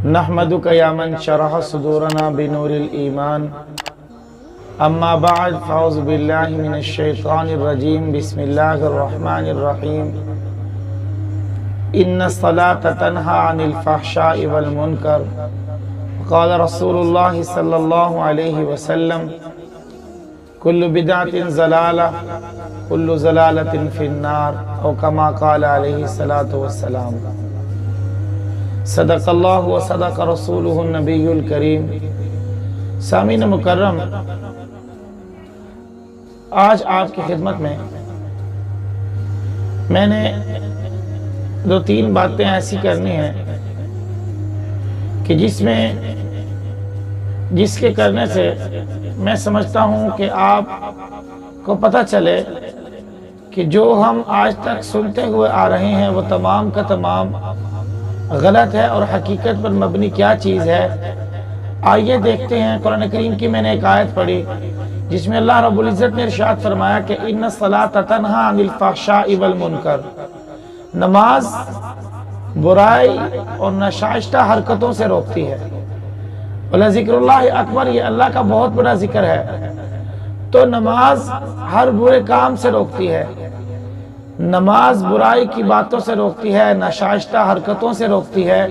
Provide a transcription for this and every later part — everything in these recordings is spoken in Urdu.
نحمدک یا من شرح صدورنا بنور الایمان اما بعد فاعوذ باللہ من الشیطان الرجیم بسم اللہ الرحمن الرحیم ان الصلاة تنہی عن الفحشاء والمنکر قال رسول اللہ صلی اللہ علیہ وسلم کل بدعت ضلالہ کل ضلالۃ فی النار او کما قال علیہ الصلاۃ والسلام۔ صدق اللہ و صدق رسولہ النبی الکریم۔ سامعین مکرم، آج آپ کی خدمت میں نے دو تین باتیں ایسی کرنی ہیں کہ جس کے کرنے سے میں سمجھتا ہوں کہ آپ کو پتہ چلے کہ جو ہم آج تک سنتے ہوئے آ رہے ہیں وہ تمام کا تمام غلط ہے اور حقیقت پر مبنی کیا چیز ہے۔ آئیے دیکھتے ہیں۔ قرآن کریم کی میں نے ایک آیت پڑھی جس میں اللہ رب العزت نے ارشاد فرمایا کہ ان الصلاۃ تنہی عن الفحشاء والمنکر، نماز برائی اور ناشائستہ حرکتوں سے روکتی ہے۔ ذکر اللہ اکبر، یہ اللہ کا بہت بڑا ذکر ہے۔ تو نماز ہر برے کام سے روکتی ہے، نماز برائی کی باتوں سے روکتی ہے، ناشائستہ حرکتوں سے روکتی ہے۔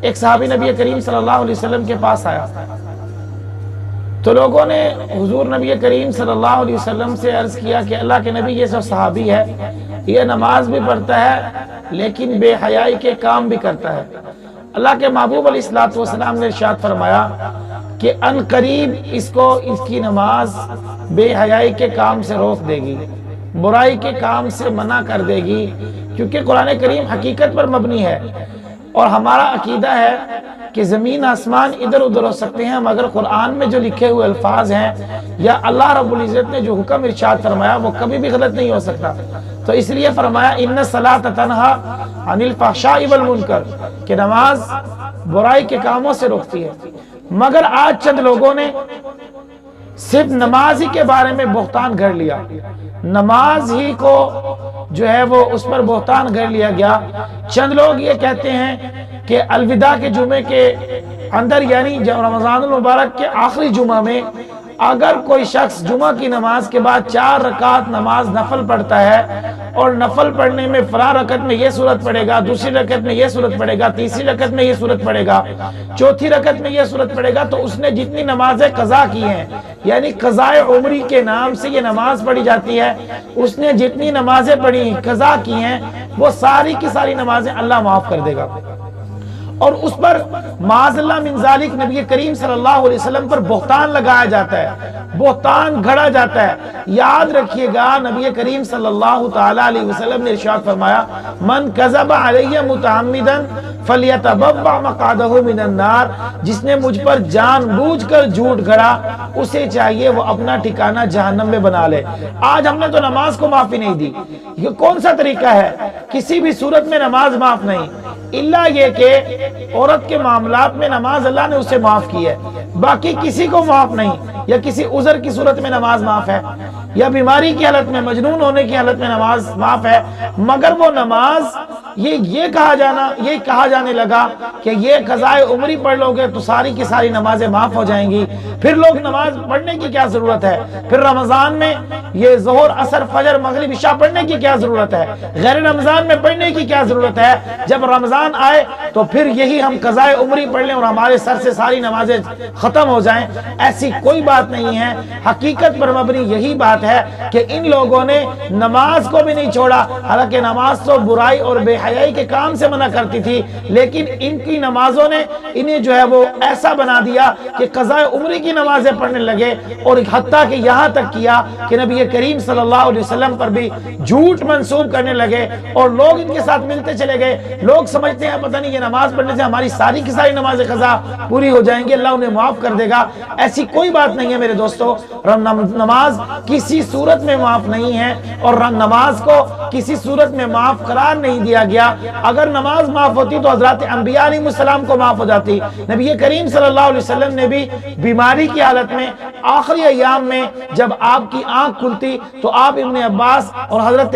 ایک صحابی نبی کریم صلی اللہ علیہ وسلم کے پاس آیا تو لوگوں نے حضور نبی کریم صلی اللہ علیہ وسلم سے عرض کیا کہ اللہ کے نبی، یہ سب صحابی ہے، یہ نماز بھی پڑھتا ہے لیکن بے حیائی کے کام بھی کرتا ہے۔ اللہ کے محبوب علیہ الصلوۃ والسلام نے ارشاد فرمایا کہ ان قریب اس کی نماز بے حیائی کے کام سے روک دے گی، برائی کے کام سے منع کر دے گی، کیونکہ قرآن کریم حقیقت پر مبنی ہے اور ہمارا عقیدہ ہے کہ زمین آسمان ادھر ادھر ہو سکتے ہیں مگر قرآن میں جو لکھے ہوئے الفاظ ہیں یا اللہ رب العزت نے جو حکم ارشاد فرمایا وہ کبھی بھی غلط نہیں ہو سکتا۔ تو اس لیے فرمایا ان الصلاۃ تنہی عن الفحشاء والمنکر، کہ نماز برائی کے کاموں سے روکتی ہے۔ مگر آج چند لوگوں نے صرف نماز ہی کے بارے میں بہتان گھڑ لیا، نماز ہی کو جو ہے وہ اس پر بہتان گھڑ لیا گیا۔ چند لوگ یہ کہتے ہیں کہ الوداع کے جمعے کے اندر، یعنی رمضان المبارک کے آخری جمعہ میں اگر کوئی شخص جمعہ کی نماز کے بعد 4 رکعت نماز نفل پڑھتا ہے اور نفل پڑھنے میں فلاں رکعت میں یہ سورت پڑھے گا، دوسری رکعت میں یہ سورت پڑھے گا، تیسری رکعت میں یہ سورت پڑھے گا، چوتھی رکعت میں یہ سورت پڑھے گا، تو اس نے جتنی نمازیں قضا کی ہیں، یعنی قضاء عمری کے نام سے یہ نماز پڑھی جاتی ہے، اس نے جتنی نمازیں پڑھی قضا کی ہیں وہ ساری کی ساری نمازیں اللہ معاف کر دے گا۔ اور اس پر معاذ اللہ من ذالک نبی کریم صلی اللہ علیہ وسلم پر بہتان لگایا جاتا ہے، بہتان گھڑا جاتا ہے۔ یاد رکھیے گا، نبی کریم صلی اللہ تعالی علیہ وسلم نے ارشاد فرمایا من کذب علی متعمدا فلیتبوأ مقعدہ من النار، جس نے مجھ پر جان بوجھ کر جھوٹ گھڑا اسے چاہیے وہ اپنا ٹھکانہ جہنم میں بنا لے۔ آج ہم نے تو نماز کو معافی نہیں دی۔ یہ کون سا طریقہ ہے؟ کسی بھی صورت میں نماز معاف نہیں، الا یہ کہ عورت کے معاملات میں نماز اللہ نے اسے معاف کی ہے، باقی کسی کو معاف نہیں۔ یا کسی عذر کی صورت میں نماز معاف ہے، یا بیماری کی حالت میں، مجنون ہونے کی حالت میں نماز معاف ہے، مگر وہ نماز یہ کہا جانے لگا کہ یہ قضاء عمری پڑھ لو گے تو ساری کی ساری نمازیں معاف ہو جائیں گی، پھر لوگ نماز پڑھنے کی کیا ضرورت ہے؟ پھر رمضان میں یہ ظہر عصر فجر مغرب عشاء پڑھنے کی کیا ضرورت ہے؟ غیر رمضان میں پڑھنے کی کیا ضرورت ہے؟ جب رمضان آئے تو پھر یہی ہم قضاء عمری پڑھ لیں اور ہمارے سر سے ساری نمازیں ختم ہو جائیں، ایسی کوئی بات نہیں ہے۔ حقیقت پر مبنی یہی بات ہے کہ ان لوگوں نے نماز کو بھی نہیں چھوڑا، حالانکہ نماز تو برائی اور بے حیائی کے کام سے منع کرتی تھی، لیکن ان کی نمازوں نے انہیں جو ہے وہ ایسا بنا دیا کہ قضاء عمری کی نمازیں پڑھنے لگے، اور حتیٰ کہ یہاں تک کیا کہ نبی کریم صلی اللہ علیہ وسلم پر بھی جھوٹ منسوب کرنے لگے، اور لوگ ان کے ساتھ ملتے چلے گئے۔ لوگ سمجھتے ہیں پتہ نہیں یہ نماز پڑھنے سے ہماری ساری کی ساری نمازیں قضا پوری ہو جائیں گی، اللہ انہیں معاف کر دے گا۔ ایسی کوئی بات نہیں ہے میرے دوستو۔ نماز کسی صورت میں معاف نہیں ہے، اور نماز کو کسی صورت میں معاف قرار نہیں دیا گیا۔ اگر نماز معاف ہوتی تو حضرات انبیاء علیہ السلام کو معاف ہو جاتی۔ نبی کریم صلی اللہ علیہ وسلم نے بھی بیماری کی حالت میں آخری ایام میں جب آپ کی آنکھ کھلتی تو آپ ابن عباس اور حضرت